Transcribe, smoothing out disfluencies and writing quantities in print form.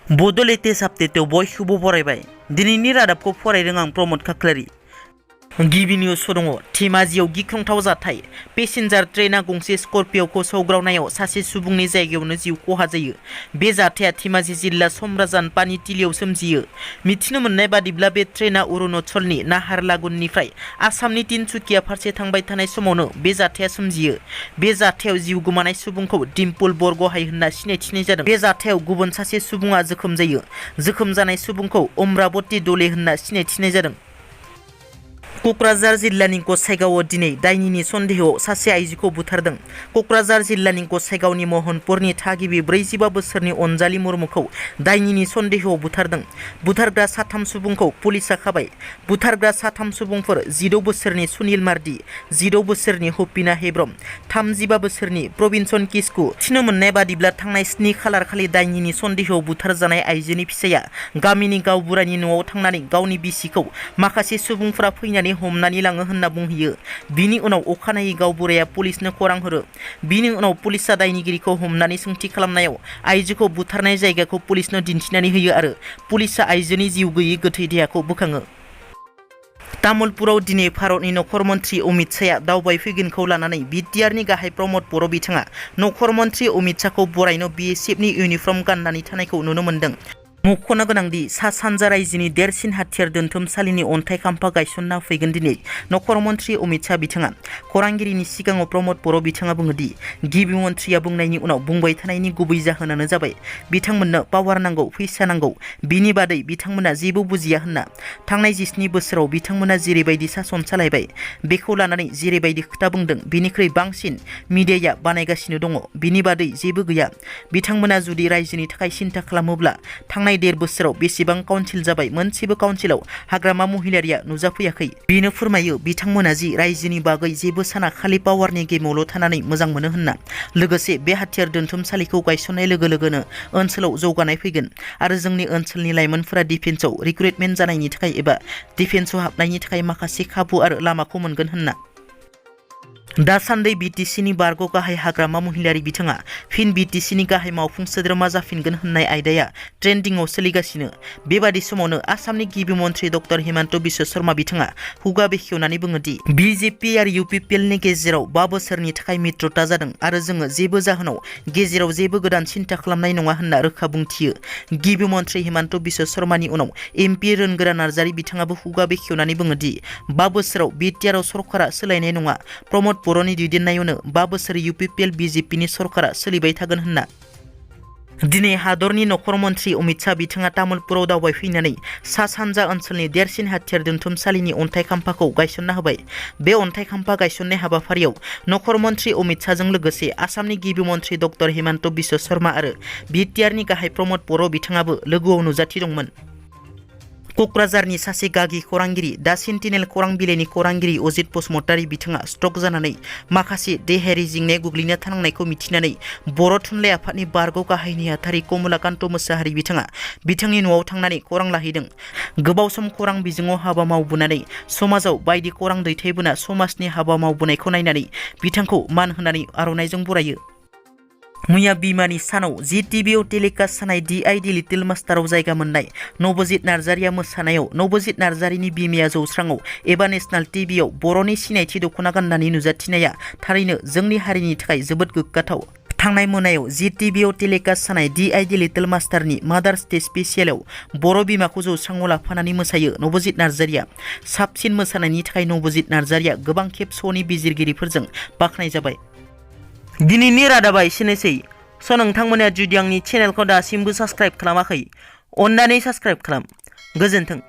बड' लेटेस्ट आपडेटआव बयखौबो बरायबाय। दिनैनि रादाबखौ फरायदों आं प्रमद खाख्लारि। गिबि निउस दङ। धेमाजियाव गिख्रंथाव जाथाय। पेसेन्जार ट्रेना गंसे स्कर्पिय'खौ सौग्रावनायाव सासे सुबुंनि जायगायावनो जिउ खहा जायो। बे जाथाया धेमाजि जिल्ला समराजान पानिटिलियाव सोमजियो। मिथिनो मोननाय बादिब्ला बे ट्रेना अरुणाचलनि नाहारलागुननिफ्राय आसामनि तिनसुकिया फारसे थांबाय थानाय समावनो बे जाथाया सोमजियो। बे जाथायाव जिउ गोमानाय सुबुंखौ डिम्पल बरग'हाइ होनना सिनायथिनाय जादों। बे जाथायाव गुबुन सासे सुबुङा जोखोम जायो। जोखोम जानाय सुबुंखौ अमरावती दले होनना सिनायथिनाय जादों। क'क्राझार जिल्लानि गसाइगावआव दिनै दायनिनि सन्देहआव सासे आइजोखौ बुथारदों। क'क्राझार जिल्लानि गसाइगावनि महनपुरनि थागिबि 45 बोसोरनि अनजालि मुर्मुखौ दायनिनि सन्देहआव बुथारदों। बुथारग्रा साथाम सुबुंखौ पुलिसआ खाबाय। बुथारग्रा साथाम सुबुंफोर 16 बोसोरनि सुनिल मार्दि, 16 बोसोरनि हपिना हेब्रम, 35 बोसोरनि प्रबिन्सन किस्कु। मिथिनो मोननाय बादिब्ला थांनाय 7 खालार खालि दायनिनि सन्देहआव बुथारजानाय आइजोनि फिसाया गामिनि गावबुरानि न'आव थांनानै गावनि बिसिखौ माखासे सुबुंफोरा फैनानै हमनानै लाङो होनना बुंहैयो। बिनि उनाव अखानायै गावबुराया पुलिसनो खौरां हरो। बिनि उनाव पुलिसआ दायनिगिरिखौ हमनानै सोंथि खालामनायाव आइजोखौ बुथारनाय जायगाखौ पुलिसनो दिन्थिनानै होयो आरो पुलिसआ आइजोनि जिउ गैयै गोथै देहाखौ बोखाङो। तामुलपुराव दिनै भारतनि नखर मन्त्रि अमित शाहआ दावबायफैगोनखौ लानानै BTRनि गाहाय प्रमद बर' बिथाङा नखर मन्त्रि अमित शाहखौ बरायनो BSFनि इउनिफर्म गाननानै थानायखौ नुनो मोन्दों। मख'नो गोनांदि सा सानजा रायजोनि देरसिन हाथियार दोनथुमसालिनि अन्थाइ खाम्फा गायसनना फैगोन दिनै नखर मन्त्रि अमित शाह बिथाङा। खौरांगिरिनि सिगाङाव प्रमद बर' बिथाङा बुङोदि गिबि मन्थ्रिया बुंनायनि उनाव बुंबाय थानायनि गुबै जाहोनानो जाबाय बिथांमोननो पावार नांगौ, फैसा नांगौ, बिनि बादै बिथांमोना जेबो बुजिया होनना। थांनाय 17 बोसोराव बिथांमोना जेरैबायदि सासन सालायबाय बेखौ लानानै जेरैबायदि खोथा बुंदों बिनिख्रुइ बांसिन मिडियाया बानायगासिनो दङ, बिनि बादै जेबो गैया। बिथांमोना जुदि रायजोनि थाखाय सिन्था खालामोब्ला थांनाय 1.5 बोसोराव बेसेबां काउन्सिल जाबाय मोनसेबो काउन्सिलाव हाग्रामा महिलारिया नुजाफैयाखै। बेनो फोरमायो बिथांमोना जि रायजोनि बागै जेबो साना, खालि पावारनि गेमावल' थानानै मोजां मोनो होनना। लोगोसे बे हाथियार दोनथुमसालिखौ गायसननाय लोगो लोगोनो ओनसोलाव जौगानाय फैगोन आरो जोंनि ओनसोलनि लाइमोनफोरा डिफेन्सआव रिक्रुटमेन्ट जानायनि थाखाय एबा डिफेन्सआव हाबनायनि थाखाय माखासे खाबु आरो लामाखौ मोनगोन होनना। दासान्दि BTCनि बारग' गाहाय हाग्रामा महिलारि बिथाङा फिन BTCनि गाहाय मावफुं सोद्रोमा जाफिनगोन होननाय आयदाया ट्रेन्डिंआव सोलिगासिनो। बेबादि समावनो आसामनि गिबि मन्थ्रि डक्टर हिमन्त बिश्व शर्मा बिथाङा खुगा बेखेवनानै बुङोदि BJP आरो UPPLनि गेजेराव 5 बोसोरनि थाखाय मित्रता जादों आरो जोङो जेबो जाहोनाव गेजेराव जेबो गोदान सिन्था खालामनाय नङा होनना रोखा बुंथियो। गिबि मन्थ्रि हिमन्त बिश्व शर्मानि उनाव MP रोनगोरा नार्जारि बिथाङाबो खुगा बेखेवनानै बुङोदि 5 बोसोराव BTRआव सरकारा सोलायनाय नङा। प्रमद बर'नि दैदेननायावनो 5 बोसोर UPPL BJPनि सरकारा सोलिबाय थागोन होनना। दिनै हादरनि नखर मन्त्रि अमित शाह बिथाङा तामुलपुराव दावबायफैनानै सा सानजा ओनसोलनि देरसिन हाथियार दोनथुमसालिनि अन्थाइ खाम्फाखौ गायसनना होबाय। बे अन्थाइ खाम्फा गायसननाय हाबाफारियाव नखर मन्त्रि अमित शाहजों लोगोसे आसामनि गिबि मन्थ्रि डक्टर हिमन्त बिश्व शर्मा आरो BTRनि गाहाय प्रमद बर' बिथाङाबो लोगोआव नुजाथिदोंमोन। क'क्राझारनि सासे गागि खौरांगिरि दा सेन्टिनेल खौरां बिलाइनि खौरांगिरि अजित बसुमतारी बिथाङा स्ट्रक जानानै माखासे देहायारि जेंनायाव गोग्लैना थानांनायखौ मिथिनानै बर' थुनलाइ आफादनि बारग' गाहाय नेहाथारि कमलाकान्त मोसाहारि बिथाङा बिथांनि न'आव थांनानै खौरां लाहैदों। गोबाव सम खौरां बिजोङाव हाबा मावबोनानै समाजाव बायदि खौरां दैथायबोना समाजनि हाबा मावबोनायखौ नायनानै बिथांखौ मान होनानै आर'नाइजों बरायो। मैया बिमानि सानाव JTVआव टेलिकास्ट जानाय DID लिटिल मास्टाराव जायगा मोननाय नबजित नार्जारिया मोसानायाव नबजित नार्जारिनि बिमाया जौस्राङाव एबा नेशनेल टिभिआव बर'नि सिनायथि दख'ना गाननानै नुजाथिनाया थारैनो जोंनि हारिनि थाखाय जोबोद गोग्गाथाव। थांनाय मोनायाव JTVआव टेलिकास्ट जानाय DID लिटिल मास्टारनि मादार्स डे स्पेसियेलाव बर' बिमाखौ जौस्राङाव लाफानानै मोसायो नबजित नार्जारिया। साबसिन मोसानायनि थाखाय नबजित नार्जारिया गोबां खेब श'नि बिजिरगिरिफोरजों बाख्नाय जाबाय। दिनैनि रादाबा एसेनोसै। नोंथांमोना जुदि आंनि चेनेलखौ दासिमबो साबस्क्राइब खालामाखै अन्नानै साबस्क्राइब खालाम। गोजोन्थों।